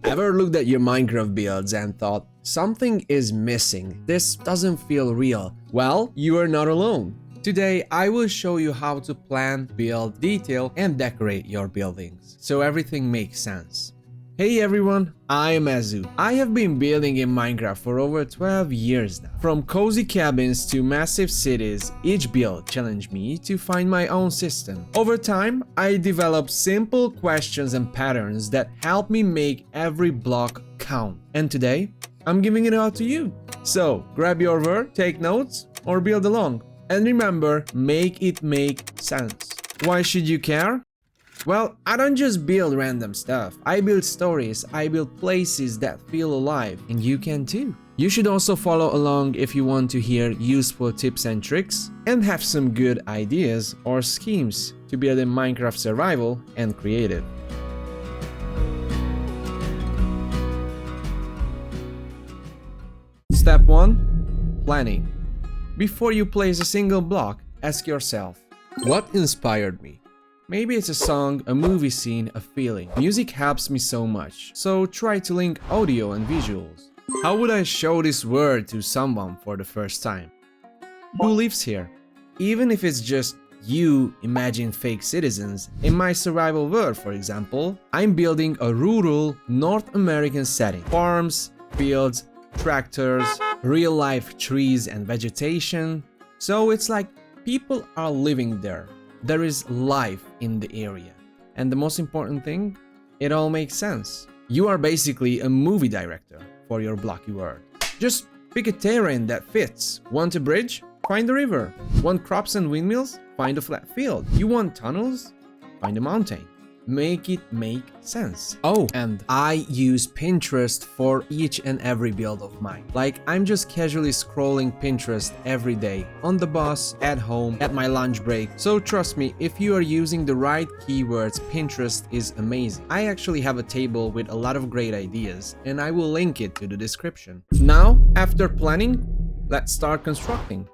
Ever looked at your Minecraft builds and thought, something is missing, this doesn't feel real? Well, you are not alone. Today, I will show you how to plan, build, detail, and decorate your buildings, so everything makes sense. Hey everyone, I am Azu. I have been building in Minecraft for over 12 years now. From cozy cabins to massive cities, each build challenged me to find my own system. Over time, I developed simple questions and patterns that help me make every block count. And today, I'm giving it all to you. So, grab your word, take notes, or build along. And remember, make it make sense. Why should you care? Well, I don't just build random stuff. I build stories, I build places that feel alive, and you can too. You should also follow along if you want to hear useful tips and tricks, and have some good ideas or schemes to build in Minecraft survival and creative. Step 1. Planning. Before you place a single block, ask yourself, what inspired me? Maybe it's a song, a movie scene, a feeling. Music helps me so much, so try to link audio and visuals. How would I show this word to someone for the first time? Who lives here? Even if it's just you imagine fake citizens. In my survival world, for example, I'm building a rural North American setting. Farms, fields, tractors, real-life trees and vegetation. So it's like people are living there. There is life in the area. And the most important thing, it all makes sense. You are basically a movie director for your blocky world. Just pick a terrain that fits. Want a bridge? Find a river. Want crops and windmills? Find a flat field. You want tunnels? Find a mountain. Make it make sense. Oh, and I use Pinterest for each and every build of mine. Like, I'm just casually scrolling Pinterest every day, on the bus, at home, at my lunch break. So trust me, if you are using the right keywords, Pinterest is amazing. I actually have a table with a lot of great ideas, and I will link it to the description. Now, after planning, let's start constructing.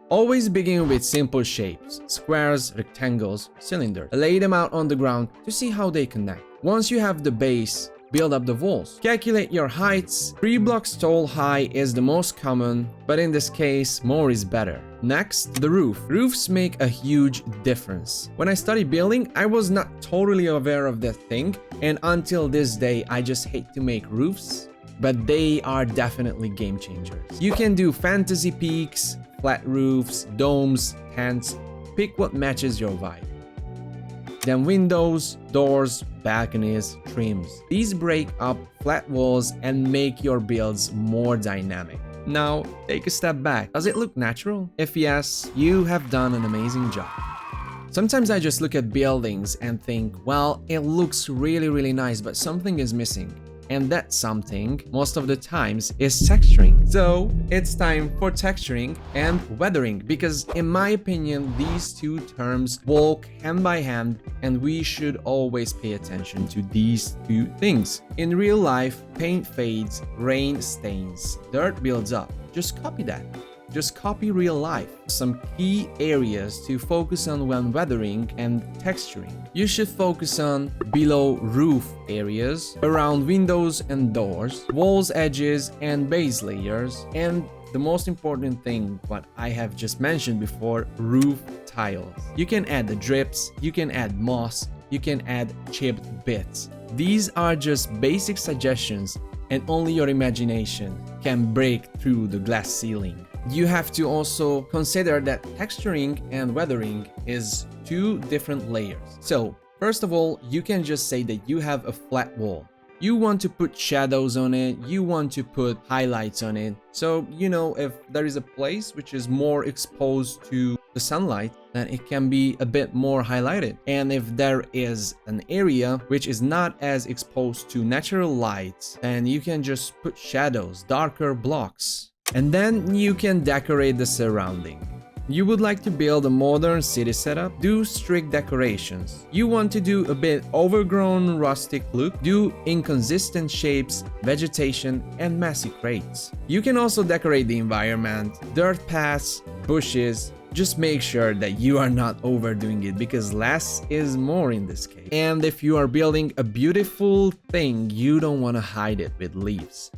Always begin with simple shapes, squares, rectangles, cylinders. Lay them out on the ground to see how they connect. Once you have the base, build up the walls. Calculate your heights. 3 blocks tall high is the most common, but in this case, more is better. Next, the roof. Roofs make a huge difference. When I started building, I was not totally aware of that thing, and until this day, I just hate to make roofs, but they are definitely game changers. You can do fantasy peaks, flat roofs, domes, tents, pick what matches your vibe. Then windows, doors, balconies, trims. These break up flat walls and make your builds more dynamic. Now, take a step back. Does it look natural? If yes, you have done an amazing job. Sometimes I just look at buildings and think, well, it looks really nice, but something is missing. And that something, most of the times, is texturing. So, it's time for texturing and weathering, because in my opinion, these two terms walk hand by hand, and we should always pay attention to these two things. In real life, paint fades, rain stains, dirt builds up. Just copy that. Just copy real life. Some key areas to focus on when weathering and texturing. You should focus on below roof areas, around windows and doors, walls, edges, and base layers, and the most important thing, what I have just mentioned before, roof tiles. You can add the drips, you can add moss, you can add chipped bits. These are just basic suggestions, and only your imagination can break through the glass ceiling. You have to also consider that texturing and weathering is 2 different layers. So, first of all, you can just say that you have a flat wall. You want to put shadows on it, you want to put highlights on it. So, you know, if there is a place which is more exposed to the sunlight, then it can be a bit more highlighted. And if there is an area which is not as exposed to natural light, then you can just put shadows, darker blocks. And then you can decorate the surrounding. You would like to build a modern city setup? Do strict decorations. You want to do a bit overgrown rustic look? Do inconsistent shapes, vegetation, and messy crates. You can also decorate the environment, dirt paths, bushes, just make sure that you are not overdoing it, because less is more in this case. And if you are building a beautiful thing, you don't want to hide it with leaves.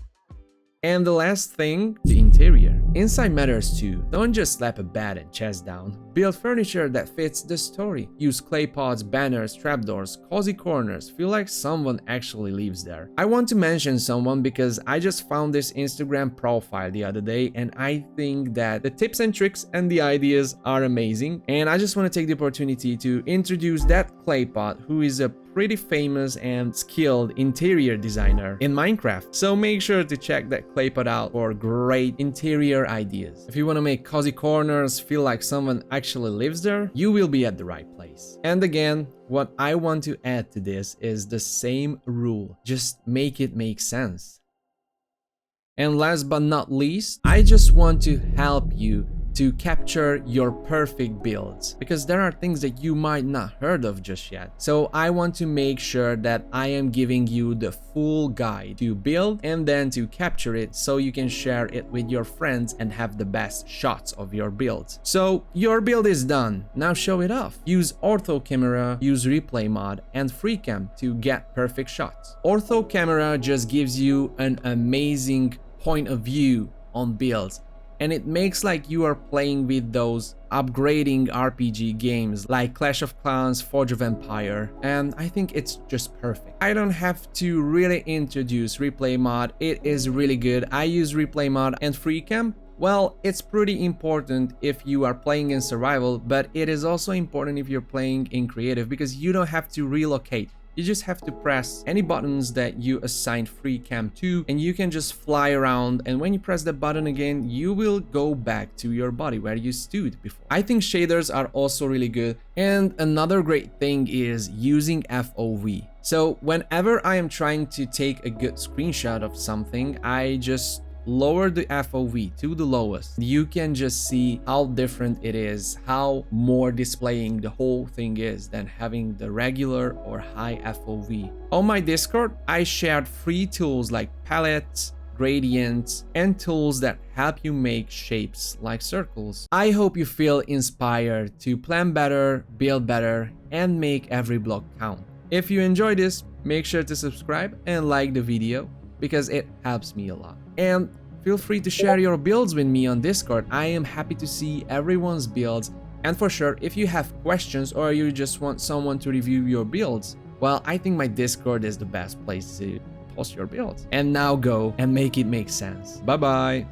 And the last thing, the interior. Inside matters too. Don't just slap a bed and chest down. Build furniture that fits the story. Use clay pots, banners, trapdoors, cozy corners. Feel like someone actually lives there. I want to mention someone because I just found this Instagram profile the other day, and I think that the tips and tricks and the ideas are amazing. And I just want to take the opportunity to introduce that clay pot, who is a pretty famous and skilled interior designer in Minecraft. So make sure to check that clay pot out for great interior ideas. If you want to make cozy corners feel like someone actually lives there, you will be at the right place. And again, what I want to add to this is the same rule. Just make it make sense. And last but not least, I just want to help you to capture your perfect builds, because there are things that you might not heard of just yet. So I want to make sure that I am giving you the full guide to build and then to capture it so you can share it with your friends and have the best shots of your builds. So your build is done, now show it off. Use ortho camera, use replay mod and free cam to get perfect shots. Ortho camera just gives you an amazing point of view on builds, and it makes like you are playing with those upgrading RPG games like Clash of Clans, Forge of Empire, and I think it's just perfect. I don't have to really introduce replay mod, it is really good. I use replay mod and free cam. Well, it's pretty important if you are playing in survival, but it is also important if you're playing in creative, because you don't have to relocate. You just have to press any buttons that you assigned free cam to, and you can just fly around, and when you press the button again, you will go back to your body where you stood before. I think shaders are also really good, and another great thing is using FOV. So whenever I am trying to take a good screenshot of something, I just lower the FOV to the lowest. You can just see how different it is, how more displaying the whole thing is than having the regular or high FOV. On my Discord, I shared free tools like palettes, gradients, and tools that help you make shapes like circles. I hope you feel inspired to plan better, build better, and make every block count. If you enjoyed this, make sure to subscribe and like the video, because it helps me a lot. And feel free to share your builds with me on Discord. I am happy to see everyone's builds. And for sure, if you have questions or you just want someone to review your builds, well, I think my Discord is the best place to post your builds. And now go and make it make sense. Bye bye.